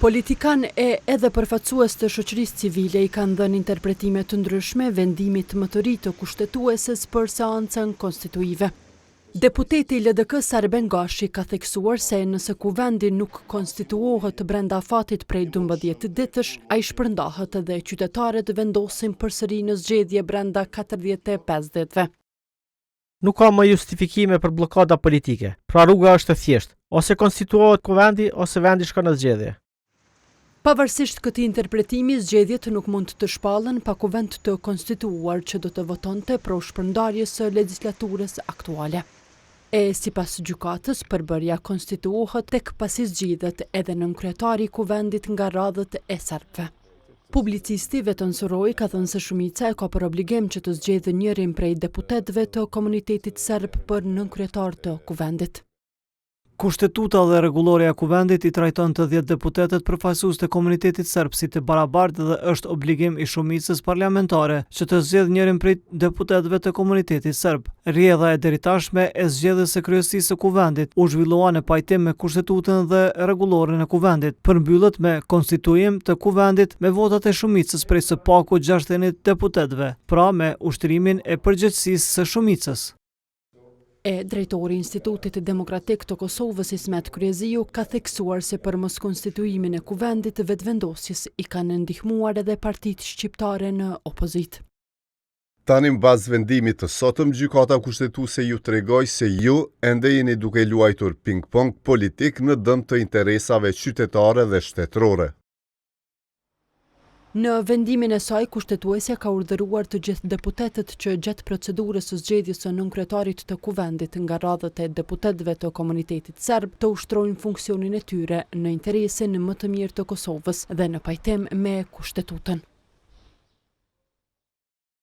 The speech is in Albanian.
Politikan e edhe përfaqësues të shoqërisë civile i kanë dhënë interpretime të ndryshme vendimit më të ri të kushtetueses për seancën konstituive. Deputeti i LDK-s Arben Gashi ka theksuar se nëse kuvendi nuk konstituohet brenda afatit prej 12 ditësh, ai shpërndahet dhe qytetarët vendosin përsëri në zgjedhje brenda 45 ditëve. Nuk ka më justifikime për bllokada politike. Pra rruga është e thjeshtë, ose konstituohet kuvendi ose vendi shkon në zgjedhje. Pavarësisht këtij interpretimi, zgjedhjet nuk mund të shpallen pa kuvend të konstituuar që do të votonte pro shpërndarjes së legjislaturës aktuale. Sipas gjykatës, përbërja konstituohet tek pasi zgjidhet edhe nënkryetari i kuvendit nga radhët e serbëve. Publicisti Veton Suroi ka thënë se shumica e ka për obligim që të zgjedhë njërin prej deputetëve të komunitetit serb për nënkryetar të kuvendit. Kushtetuta dhe rregulloria e kuvendit i trajton të 10 deputetët përfaqësues të komunitetit serb si të barabartë dhe është obligim i shumicës parlamentare që të zgjedhë njërin prej deputetëve të komunitetit serb. Rrjedha e deritashme e zgjedhjes së kryesisë së kuvendit u zhvillua në pajtim me Kushtetutën dhe rregullorin e kuvendit, përmbyllet me konstituim të kuvendit me votat e shumicës prej së paku 61 deputetëve, pra me ushtrimin e përgjegjësisë së shumicës. Drejtori i Institutit Demokratik të Kosovës Ismet Kryeziu ka theksuar se për mos konstituimin e kuvendit vetëvendosjes i kanë ndihmuar edhe partitë shqiptare në opozitë. Tani mbas vendimit të sotëm, gjykata kushtetuese ju tregoi se ju ende jeni duke luajtur ping-pong politik në dëm të interesave qytetare dhe shtetërore. Në vendimin e saj, kushtetuesja ka urdhëruar të gjithë deputetët që gjatë procedurës së zgjedhjes së nënkryetarit të kuvendit nga radhët e deputetëve të komunitetit serb të ushtrojnë funksionin e tyre në interesin më të mirë të Kosovës dhe në pajtim me Kushtetutën.